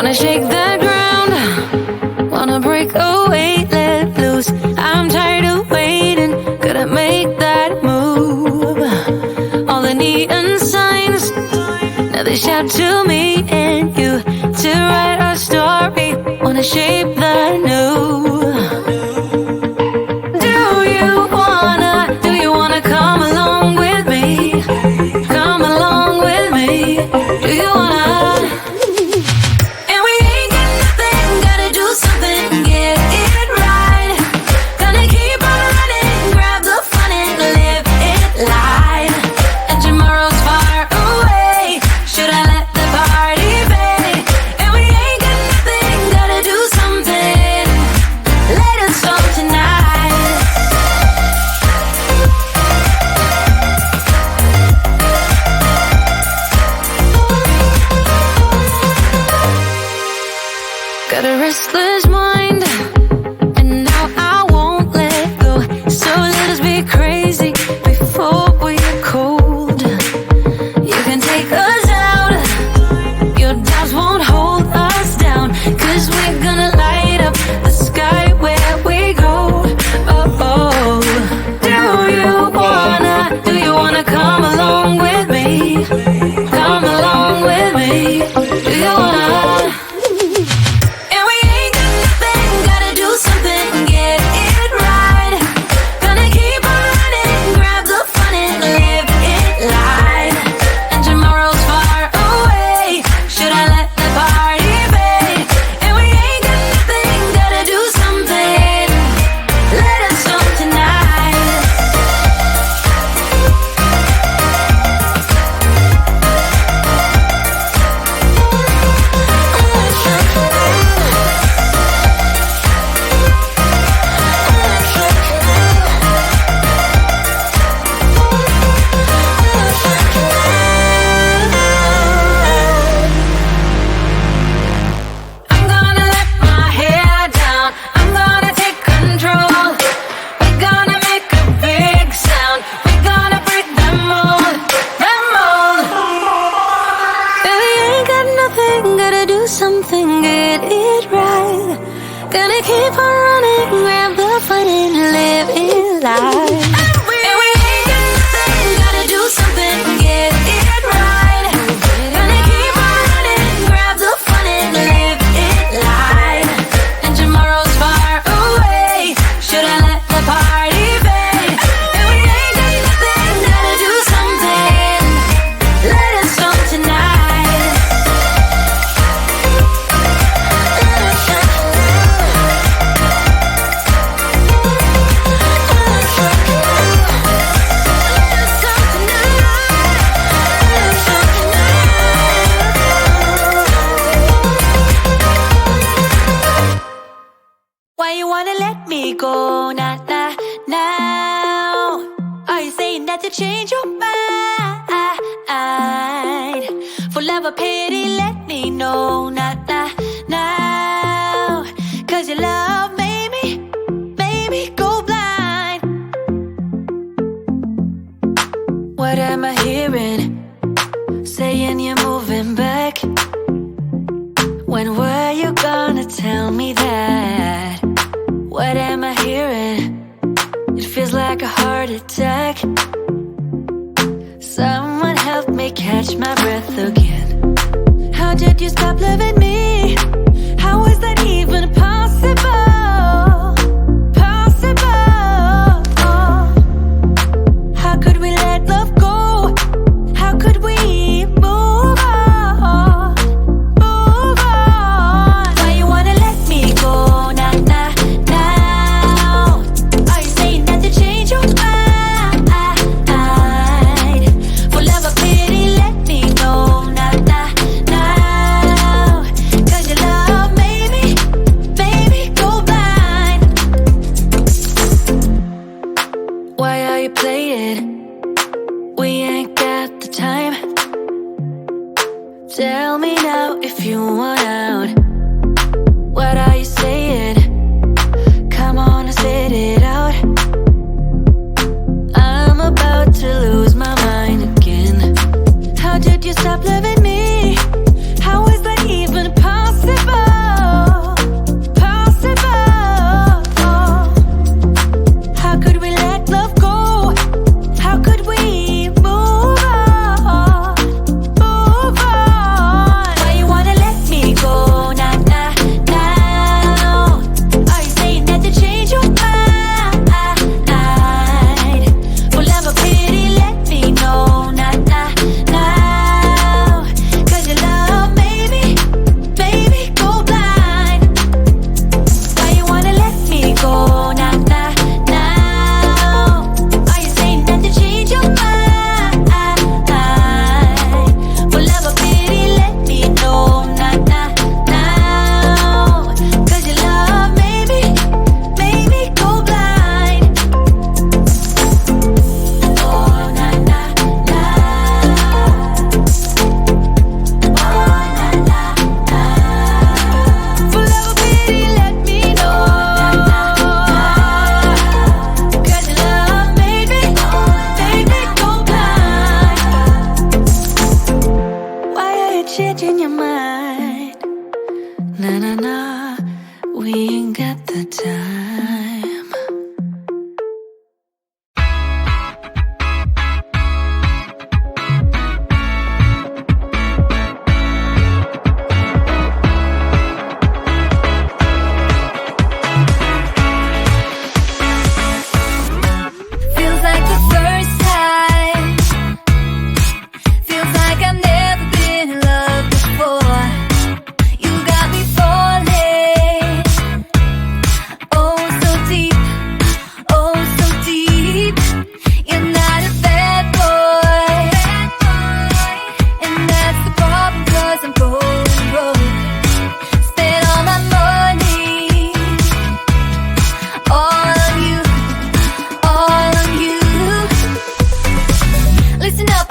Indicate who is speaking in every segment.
Speaker 1: Wanna shake the ground, wanna break away, let loose. I'm tired of waiting, gotta make that move. All the neon signs, now they shout to me and you to write our story, wanna shape the new. Do you wanna come along with me? Come along with me. Do you wanna? And we ain't got nothing, gotta do something, get it right. Gonna keep on running, grab the fun and live it live. And tomorrow's far away, should I let the party fade? And we ain't got nothing, gotta do something, let us on tonight. Got a restless mind, and now I won't let go. So let us be crazy before we're cold. You can take us out, your doubts won't hold us down, 'cause we're gonna light up the sky where we go. Oh, oh. Do you wanna come along with me? Come along with me. Do you wanna? And we ain't got nothing, gotta do something, get it right. Gonna keep on running, grab the fun and live it live. And tomorrow's far away, should I let the party fade? And we ain't got nothing, gotta do something, let us on tonight. I'm gonna let my hair down, I'm gonna take control. We're gonna make a big sound, we're gonna break the mold, the mold. And we ain't got nothing, gotta do something, get it right. Gonna keep on running, grab the fun and live it live. And we ain't got nothing, gotta do something, get it right. Gonna keep on running, grab the fun and live it live. And tomorrow's far away, should I let the party fade? And we ain't got nothing, gotta do something, let us on tonight. Why you wanna let me go, nah, nah, now? Are you saying that to change your mind? For love or pity, let me know, nah, nah, now. 'Cause your love made me go blind. What am I hearing? Saying you're moving back. When were you gonna tell me that? What am I hearing? It feels like a heart attack. Someone help me catch my breath again. How did you stop loving me? How is that even possible? Possible. How could we let love go? How could we move on? Move on. Why you wanna let me go? Nah, nah, now. Are you saying that to change your mind? For love or pity, let me know. Nah, nah, now. 'Cause your love made me go blind. Why are you playing? We ain't got the time. Tell me now if you want out. What are you saying? Come on and spit it out. I'm about to lose my mind again. How did you stop loving me? How is that even possible?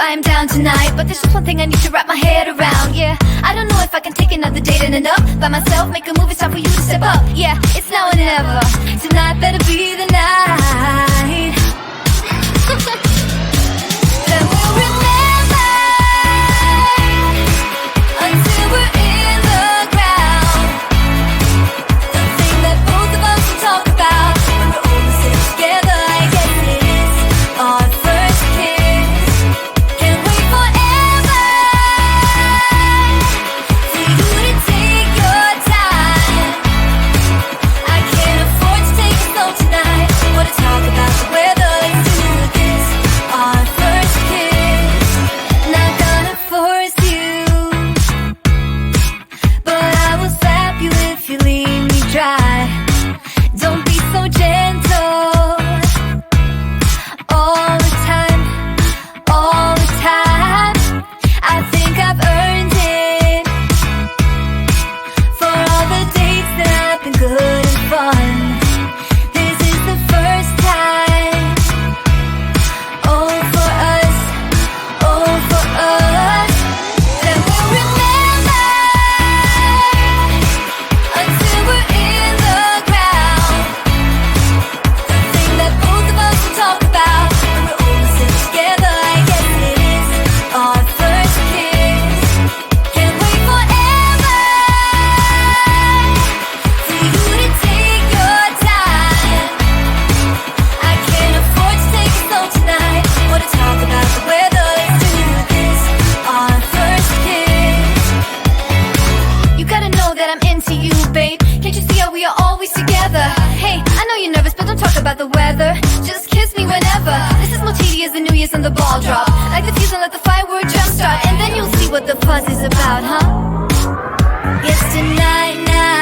Speaker 2: I am down tonight, but there's just one thing I need to wrap my head around. Yeah, I don't know if I can take another date and enough by myself. Make a move, it's time for you to step up. Yeah, it's now or never. Tonight better be the night. Then we'll remember until we're in the ground. The thing that both of us will talk about when we're all sitting together. I guess it is our first kiss. Can't wait forever for you to take your time. I can't afford to take it slow tonight. Wanna talk about the weather? Let's do this. Our first kiss. Not gonna force you, but I will slap you if you leave me dry. Don't be so gentle. All the time, all the time. I think I've earned it for all the dates that have been good and fun. This is the first time. Oh, for us, oh, for us. Then we'll remember until we're in the ground. The thing that both of us will talk about when we're all sitting together. I guess it is our first kiss. Can't wait forever for you to take your time. I can't afford to take it slow tonight. Wanna talk about the weather? Let's do this. Our first kiss. You gotta know that I'm into you, babe. Can't you see how we are always together? Hey, I know you're nervous, but don't talk about the weather. Just kiss me whenever. This is more tedious than New Year's and the ball drop. Like the fuse and let the firework jumpstart, and then you'll see what the fuss is about, huh? Yes, tonight, night.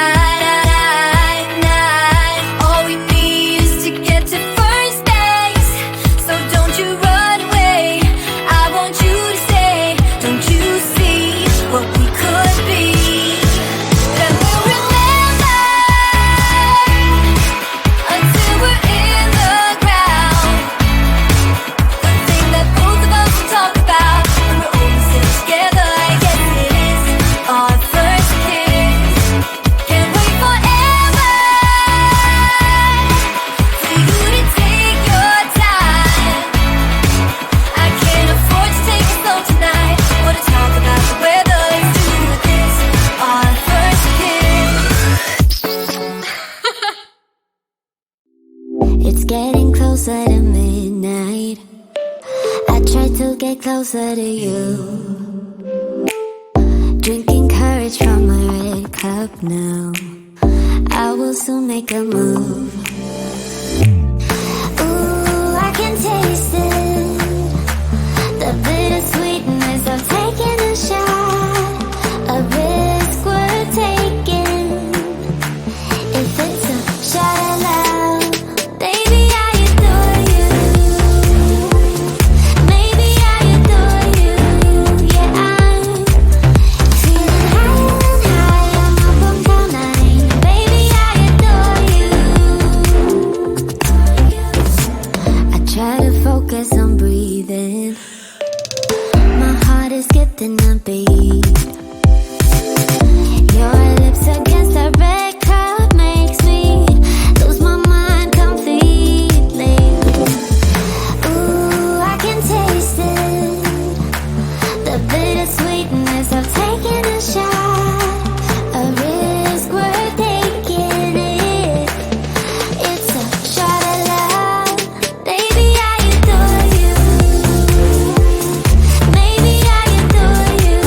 Speaker 2: All we need is to get to first base. So don't you run away. I want you to stay. Don't you see what we could be? Then we'll remember until we're in the ground. The thing that both of us will talk about when we're all sitting together. I guess it is our first kiss. Can't wait forever for you to take your time. I can't afford to take it slow tonight. Wanna talk about the weather? Let's do this. Our first kiss.
Speaker 3: It's getting closer to midnight. I try to get closer to you. Drinking courage from my red cup now. I will soon make a move. Ooh, I can taste it. The bittersweetness of taking a shot. A risk worth taking. If it's a shot of love, baby, I adore you. Maybe I adore you. Yeah, I'm feeling higher and higher. I'm up on cloud nine. Baby, I adore you. I try to focus on breathing. My heart is skipping a beat. Your lips against a red cup makes me lose my mind completely. Ooh, I can taste it. The bittersweetness of taking a shot. A risk worth taking it. It's a shot of love. Baby, I adore you. Maybe I adore you.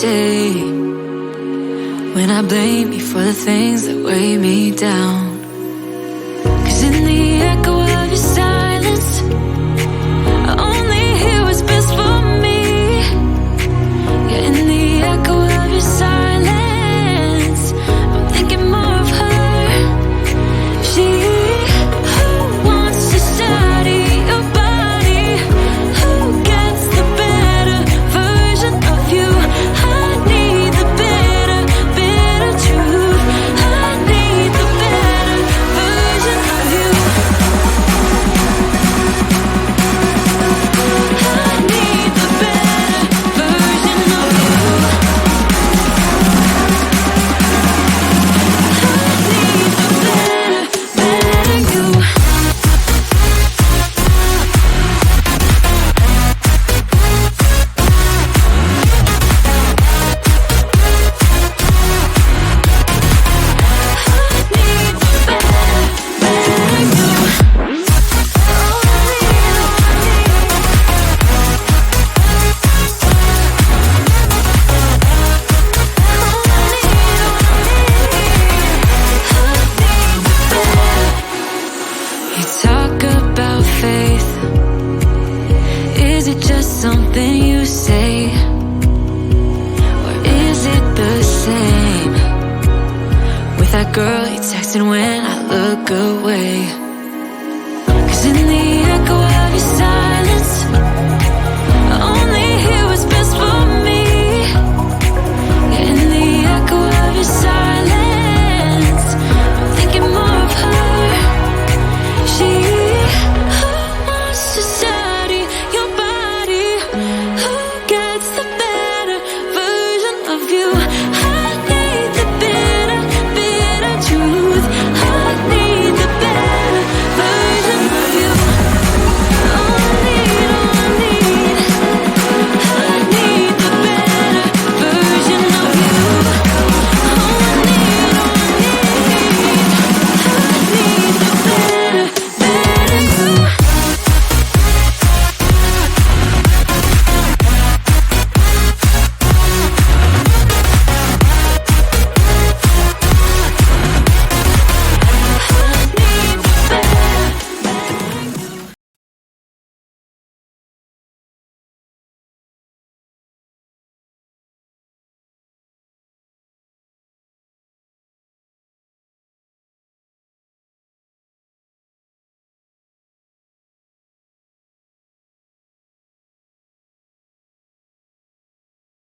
Speaker 1: day when I blame you for the things that weigh me down.